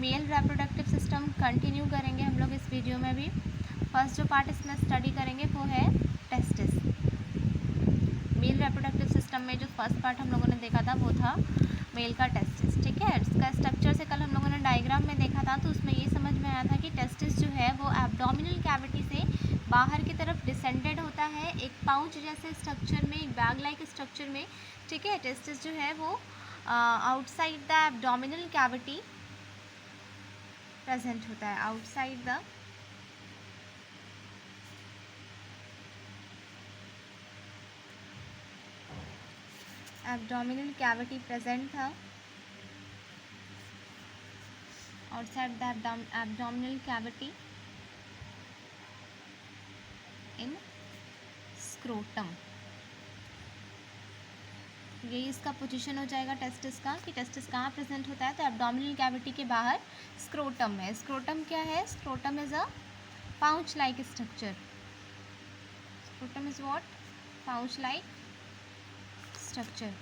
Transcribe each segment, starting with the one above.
Male reproductive system continue करेंगे हम लोग इस वीडियो में भी। फर्स्ट जो पार्ट इसमें स्टडी करेंगे वो है टेस्टिस। मेल रिप्रोडक्टिव सिस्टम में जो फर्स्ट पार्ट हम लोगों ने देखा था वो था मेल का टेस्टिस। ठीक है, इसका स्ट्रक्चर से कल हम लोगों ने डायग्राम में देखा था, तो उसमें ये समझ में आया था कि टेस्टिस जो है वो एब्डोमिनल कैविटी से बाहर की तरफ डिसेंडेड होता है एक पाउच जैसे स्ट्रक्चर में, एक बैग लाइक स्ट्रक्चर में। ठीक है, टेस्टिस जो है वो outside the abdominal cavity present होता है, outside the abdominal cavity present था, outside the abdominal cavity in scrotum. यही इसका पोजीशन हो जाएगा टेस्टिस का, कि टेस्टिस कहाँ प्रेजेंट होता है, तो एब्डोमिनल कैविटी के बाहर स्क्रोटम में। स्क्रोटम क्या है? Scrotum is a pouch like structure. Scrotum is what? Pouch like structure.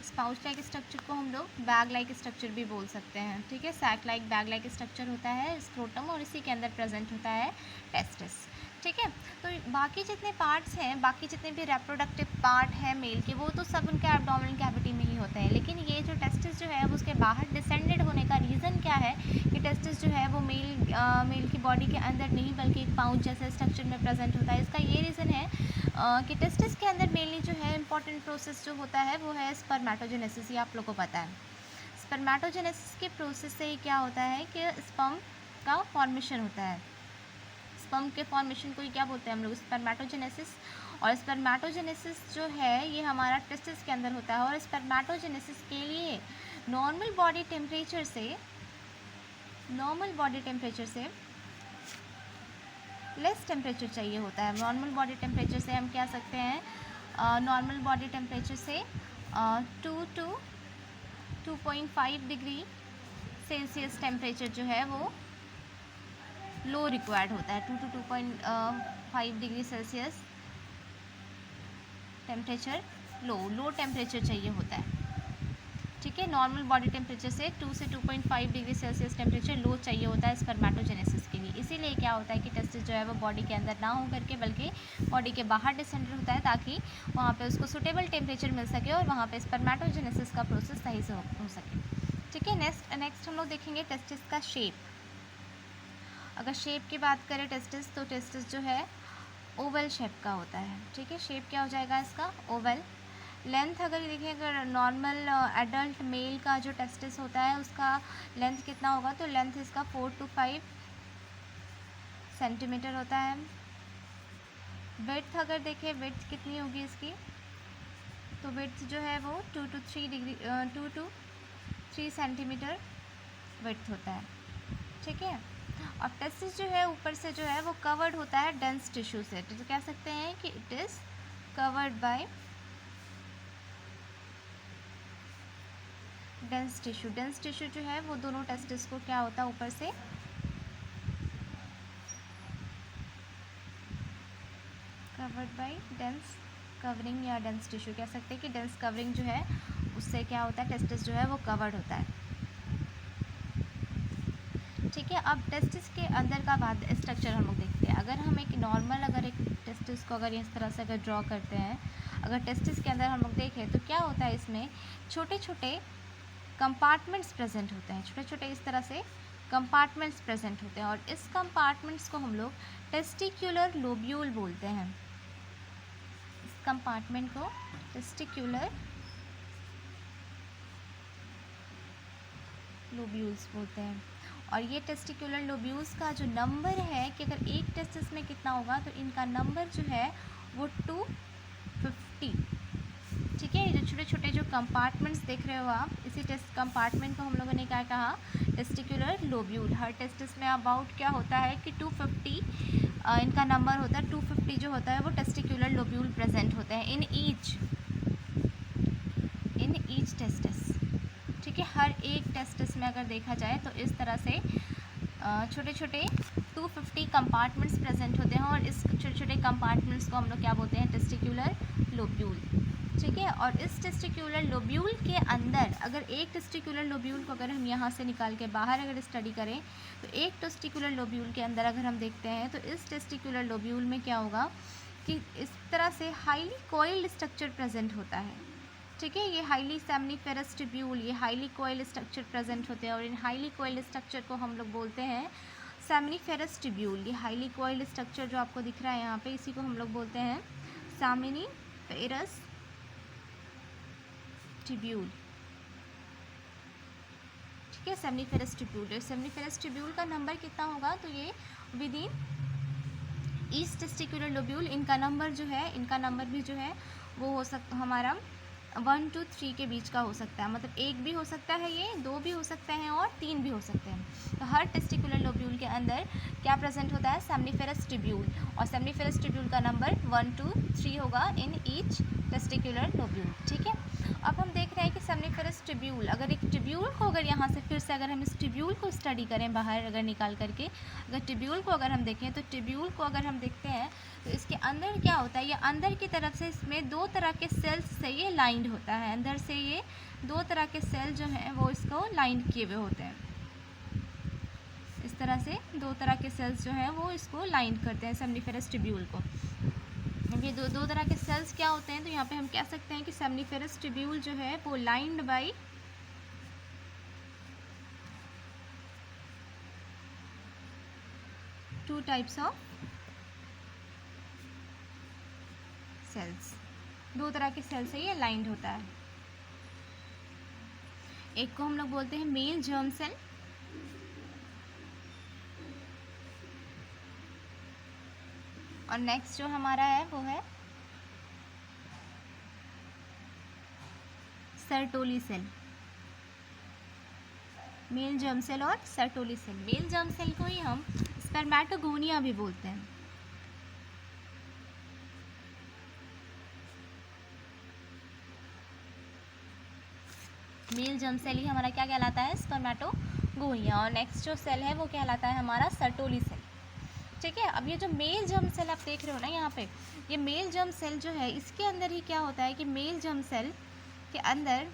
इस पाउच लाइक स्ट्रक्चर को हम लोग बैग लाइक स्ट्रक्चर भी बोल सकते हैं। ठीक है, sac like, bag like structure होता है स्क्रोटम, और इसी के अंदर प्रेजेंट होता है टेस्टिस। ठीक है, तो बाकी जितने पार्ट्स हैं, बाकी जितने भी रिप्रोडक्टिव पार्ट हैं मेल के, वो तो सब उनके एब्डोमिनल कैविटी में ही होते हैं। लेकिन ये जो टेस्टिस जो है वो उसके बाहर डिसेंडेड होने का रीज़न क्या है कि टेस्टिस जो है वो मेल की बॉडी के अंदर नहीं बल्कि एक पाउच जैसे स्ट्रक्चर में प्रेजेंट होता है। इसका ये रीज़न है कि टेस्टिस के अंदर मेनली जो है इंपॉर्टेंट प्रोसेस जो होता है वो है स्पर्मेटोजेनेसिस। ये आप लोगों को पता है। स्पर्मेटोजेनेसिस के प्रोसेस से ही क्या होता है कि स्पर्म का फॉर्मेशन होता है। स्पर्म के फॉर्मेशन को ही क्या बोलते हैं हम लोग? स्पर्मेटोजेनेसिस। और स्पर्मेटोजेनेसिस जो है ये हमारा टेस्टिस के अंदर होता है, और स्पर्मेटोजेनेसिस के लिए नॉर्मल बॉडी टेम्परेचर से लेस टेम्परेचर चाहिए होता है। नॉर्मल बॉडी टेम्परेचर से हम कह सकते हैं, नॉर्मल बॉडी टेम्परेचर से 2 to 2.5 डिग्री सेल्सियस टेम्परेचर जो है वो लो रिक्वायर्ड होता है। 2 to 2.5 degree Celsius temperature low temperature चाहिए होता है। ठीक है, नॉर्मल बॉडी टेम्परेचर से 2 से 2.5 डिग्री सेल्सियस टेम्परेचर लो चाहिए होता है स्पर्मेटोजेनेसिस के लिए। इसीलिए क्या होता है कि टेस्टिस जो है वो बॉडी के अंदर ना हो करके बल्कि बॉडी के बाहर डिसेंडेड होता है, ताकि वहाँ पे उसको सूटेबल टेम्परेचर मिल सके और वहाँ पे स्पर्मेटोजेनेसिस का प्रोसेस सही से हो सके। ठीक है, नेक्स्ट हम लोग देखेंगे टेस्टिस का शेप। अगर शेप की बात करें टेस्टिस, तो टेस्टिस जो है ओवल शेप का होता है। ठीक है, शेप क्या हो जाएगा इसका? ओवल। लेंथ अगर देखें, अगर नॉर्मल एडल्ट मेल का जो टेस्टिस होता है उसका लेंथ कितना होगा, तो लेंथ इसका 4 to 5 सेंटीमीटर होता है। विड्थ अगर देखें, विड्थ कितनी होगी इसकी, तो विड्थ जो है वो 2 to 3 सेंटीमीटर विड्थ होता है। ठीक है, और टेस्टिस जो है ऊपर से जो है वो कवर्ड होता है डेंस टिश्यू से। तो कह सकते हैं कि it is covered by dense tissue. Dense tissue जो है वो दोनों टेस्टिस को क्या होता है ऊपर से कवर्ड बाय डेंस कवरिंग, या डेंस टिश्यू कह सकते हैं कि डेंस कवरिंग जो है उससे क्या होता है, टेस्टिस जो है वो कवर्ड होता है। ठीक है, अब टेस्टिस के अंदर का बाद स्ट्रक्चर हम लोग देखते हैं। अगर हम एक नॉर्मल अगर एक टेस्टिस को अगर इस तरह से अगर ड्रॉ करते हैं, अगर टेस्टिस के अंदर हम लोग देखें तो क्या होता है, इसमें छोटे छोटे कंपार्टमेंट्स प्रेजेंट होते हैं। छोटे छोटे इस तरह से कंपार्टमेंट्स प्रेजेंट होते हैं, और इस कंपार्टमेंट्स को हम लोग टेस्टिक्युलर लोब्यूल बोलते हैं। इस कंपार्टमेंट को टेस्टिक्युलर लोब्यूल्स बोलते हैं। और ये टेस्टिकुलर लोब्यूल्स का जो नंबर है कि अगर एक टेस्टिस में कितना होगा, तो इनका नंबर जो है वो 250। ठीक है, ये जो छोटे छोटे जो कंपार्टमेंट्स देख रहे हो आप, इसी टेस्ट कंपार्टमेंट को हम लोगों ने क्या कहा, टेस्टिकुलर लोब्यूल। हर टेस्टिस में अबाउट क्या होता है कि 250 इनका नंबर होता है। 250 जो होता है वो टेस्टिकुलर लोब्यूल प्रेजेंट होते हैं इन ईच टेस्टिस। ठीक है, हर एक टेस्टिस में अगर देखा जाए तो इस तरह से छोटे छोटे 250 कंपार्टमेंट्स प्रेजेंट होते हैं, और इस छोटे छोटे कंपार्टमेंट्स को हम लोग क्या बोलते हैं, टेस्टिकुलर लोब्यूल। ठीक है। और इस टेस्टिकुलर लोब्यूल के अंदर अगर एक टेस्टिकुलर लोब्यूल को अगर हम यहाँ से निकाल के बाहर अगर स्टडी करें तो एक टेस्टिकुलर लोब्यूल के अंदर अगर हम देखते हैं तो इस टेस्टिकुलर लोब्यूल में क्या होगा कि इस तरह से हाईली कॉइल्ड स्ट्रक्चर प्रेजेंट होता है। ठीक है, ये हाईली सेमनीफेरस ट्यूब्यूल, ये हाईली कॉइल्ड स्ट्रक्चर प्रेजेंट होते हैं और इन हाईली कॉइल्ड स्ट्रक्चर को हम लोग बोलते हैं सेमनीफेरस ट्यूब्यूल। ये हाईली कॉइल्ड स्ट्रक्चर जो आपको दिख रहा है यहाँ पे, इसी को हम लोग बोलते हैं सेमनीफेरस ट्यूब्यूल। ठीक है, सेमनीफेरस ट्यूब्यूल। सेमनीफेरस ट्यूब्यूल का नंबर कितना होगा, तो ये with in east testicular lobule, इनका नंबर जो है, इनका नंबर भी जो है वो हो सकता हमारा 1 to 3 के बीच का हो सकता है। मतलब 1 भी हो सकता है, ये 2 भी हो सकते हैं और 3 भी हो सकते हैं। तो हर टेस्टिकुलर लोब्यूल के अंदर क्या प्रेजेंट होता है, सेमनीफेरस ट्यूब्यूल, और सेमनीफेरस ट्यूब्यूल का नंबर 1 to 3 होगा इन ईच टेस्टिकुलर लोब्यूल। ठीक है, अब हम देख रहे हैं कि सेमनीफेरस ट्यूब्यूल, अगर एक ट्यूब्यूल को अगर यहाँ से फिर से अगर हम इस ट्यूब्यूल को स्टडी करें बाहर अगर निकाल करके, अगर ट्यूब्यूल को अगर हम देखें तो ट्यूब्यूल को अगर हम देखते हैं तो इसके अंदर क्या होता है, ये अंदर की तरफ से इसमें 2 तरह के सेल्स से ये लाइंड होता है। अंदर से ये 2 तरह के सेल जो हैं वो इसको लाइंड किए हुए होते हैं। इस तरह से 2 तरह के सेल्स जो हैं वो इसको लाइंड करते हैं सेमनीफेरस ट्यूब्यूल को। ये दो तरह के सेल्स क्या होते हैं, तो यहाँ पे हम कह सकते हैं कि सेमनीफेरस ट्यूब्यूल जो है वो lined by two types of cells, 2 तरह के सेल से ये लाइंड होता है। एक को हम लोग बोलते हैं मेल जर्म सेल, और नेक्स्ट जो हमारा है वो है Sertoli cell. Male germ cell और Sertoli cell. Male germ cell को ही हम स्पर्मेटोगोनिया भी बोलते हैं। मेल जर्म सेल ही हमारा क्या कहलाता है, स्पर्मेटोगोनिया। और नेक्स्ट जो सेल है वो कहलाता है हमारा सर्टोली सेल। ठीक है, अब ये जो मेल जर्म सेल आप देख रहे हो ना यहाँ पे, ये मेल जर्म सेल जो है इसके अंदर ही क्या होता है कि मेल जर्म सेल के अंदर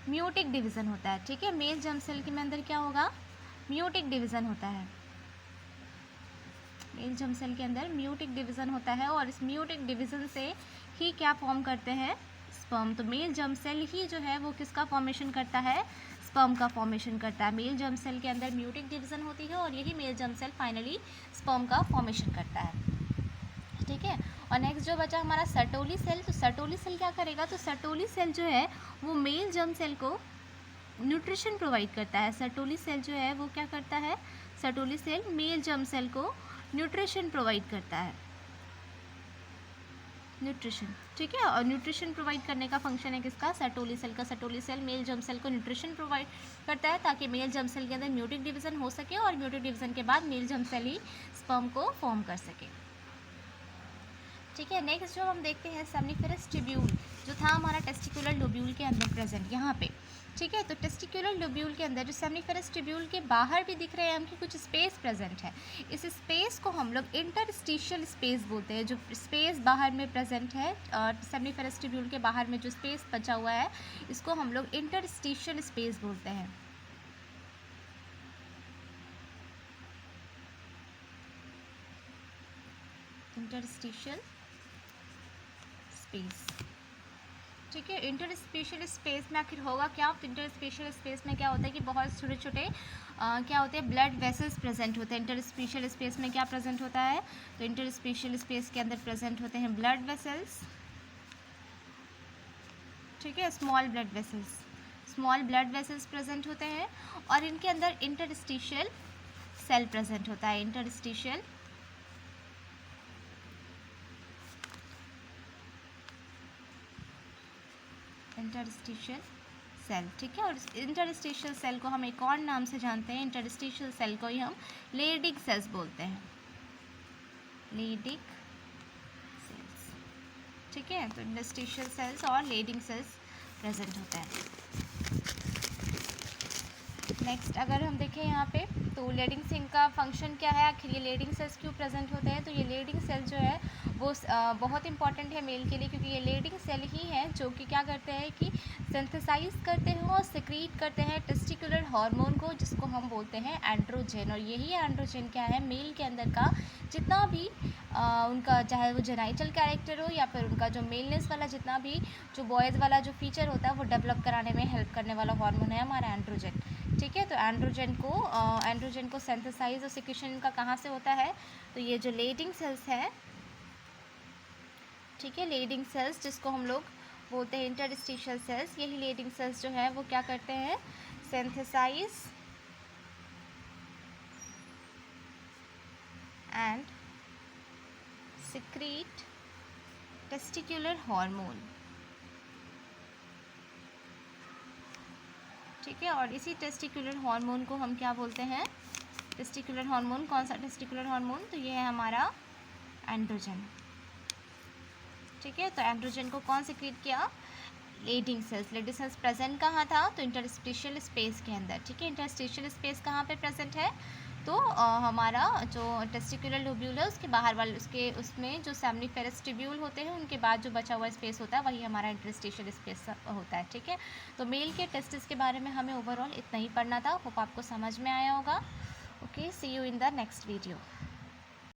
म्यूटिक डिवीज़न होता है। ठीक है, मेल जर्म सेल के अंदर क्या होगा, म्यूटिक डिवीज़न होता है। मेल जर्म सेल के अंदर म्यूटिक डिवीज़न होता है और इस म्यूटिक डिवीज़न से ही क्या फॉर्म करते हैं, स्पर्म। तो मेल जर्म सेल ही जो है वो किसका फॉर्मेशन करता है, स्पर्म का फॉर्मेशन करता है। मेल जर्म सेल के अंदर म्यूटिक डिवीज़न होती है और यही male germ cell finally sperm का फॉर्मेशन करता है। ठीक है, और नेक्स्ट जो बचा हमारा सर्टोली सेल, तो सर्टोली सेल क्या करेगा, तो सर्टोली सेल जो है वो मेल जर्म सेल को न्यूट्रिशन प्रोवाइड करता है। सर्टोली सेल जो है वो क्या करता है, Sertoli cell male germ cell को न्यूट्रिशन प्रोवाइड करता है, न्यूट्रिशन। ठीक है, और न्यूट्रिशन प्रोवाइड करने का फंक्शन है किसका, सर्टोली सेल का। Sertoli cell male germ cell को न्यूट्रिशन प्रोवाइड करता है ताकि मेल जर्म सेल के अंदर म्यूटिक डिवीज़न हो सके और म्यूटिक डिवीज़न के बाद मेल जर्म सेल ही स्पर्म को फॉर्म कर सके। ठीक है, नेक्स्ट जो हम देखते हैं सेमनीफेरस ट्यूब्यूल जो था हमारा टेस्टिकुलर लोब्यूल के अंदर प्रेजेंट यहाँ पे। ठीक है, तो टेस्टिकुलर लोब्यूल के अंदर जो सेमनीफेरस ट्यूब्यूल के बाहर भी दिख रहे हैं हमको कुछ स्पेस प्रेजेंट है। इस स्पेस को हम लोग इंटरस्टिशियल स्पेस बोलते हैं। जो स्पेस बाहर में प्रेजेंट है और सेमनीफेरस ट्यूब्यूल के बाहर में जो स्पेस बचा हुआ है इसको हम लोग इंटरस्टिशियल स्पेस बोलते हैं। Interstitial space. ठीक है, इंटरस्पेशियल स्पेस में आखिर होगा क्या, इंटरस्पेशियल स्पेस में क्या होता है कि बहुत छोटे छोटे क्या होते हैं, ब्लड वेसल्स प्रेजेंट होते हैं। इंटरस्पेशियल स्पेस में क्या प्रेजेंट होता है, तो इंटरस्पेशियल स्पेस के अंदर प्रेजेंट होते हैं ब्लड वेसल्स। ठीक है, small blood vessels, small blood vessels present होते हैं और इनके अंदर इंटरस्टिशियल सेल प्रेजेंट होता है। Interstitial cell. ठीक है, और इंटरस्टिशियल सेल को हम एक और नाम से जानते हैं, इंटरस्टिशियल सेल को ही हम लेडिक सेल्स बोलते हैं, लेडिक सेल्स। ठीक है, तो इंटरस्टिशियल सेल्स और लेडिक सेल्स प्रेजेंट होते हैं। नेक्स्ट अगर हम देखें यहाँ पे तो लीडिंग सेल का फंक्शन क्या है, आखिर ये लीडिंग सेल्स क्यों प्रेजेंट होते हैं। तो ये लीडिंग सेल जो है वो बहुत इंपॉर्टेंट है मेल के लिए, क्योंकि ये लीडिंग सेल ही है जो कि क्या करते हैं कि सिंथेसाइज करते हैं और सिक्रीट करते हैं टेस्टिकुलर हार्मोन को, जिसको हम बोलते हैं एंड्रोजन। और यही एंड्रोजन क्या है, मेल के अंदर का जितना भी उनका चाहे वो जेनाइटल कैरेक्टर हो या फिर उनका जो मेलनेस वाला जितना भी जो बॉयज़ वाला जो फीचर होता है वो डेवलप कराने में हेल्प करने वाला हार्मोन है हमारा एंड्रोजन। ठीक है, तो एंड्रोजन को सिंथेसाइज और सिक्रीशन का कहाँ से होता है, तो ये जो लीडिंग सेल्स है, ठीक है, लीडिंग सेल्स जिसको हम लोग बोलते हैं इंटरस्टिशियल सेल्स, यही लीडिंग सेल्स जो है वो क्या करते हैं, synthesize and secrete testicular hormone. ठीक है, और इसी टेस्टिकुलर हार्मोन को हम क्या बोलते हैं, टेस्टिकुलर हार्मोन, कौन सा टेस्टिकुलर हार्मोन, तो ये है हमारा एंड्रोजन। ठीक है, तो एंड्रोजन को कौन सिक्रीट किया, लीडिंग सेल्स प्रेजेंट कहाँ था, तो इंटरस्टिशियल स्पेस के अंदर। ठीक है, इंटरस्टिशियल स्पेस कहाँ पे प्रेजेंट है, तो हमारा जो टेस्टिकुलर लोब्यूल है उसके बाहर वाले उसके उसमें जो सेमनीफेरस ट्यूब्यूल होते हैं उनके बाद जो बचा हुआ स्पेस होता है वही हमारा इंटरस्टिशियल स्पेस होता है। ठीक है, तो मेल के टेस्टिस के बारे में हमें ओवरऑल इतना ही पढ़ना था। होप आपको समझ में आया होगा। Okay, see you in the next video.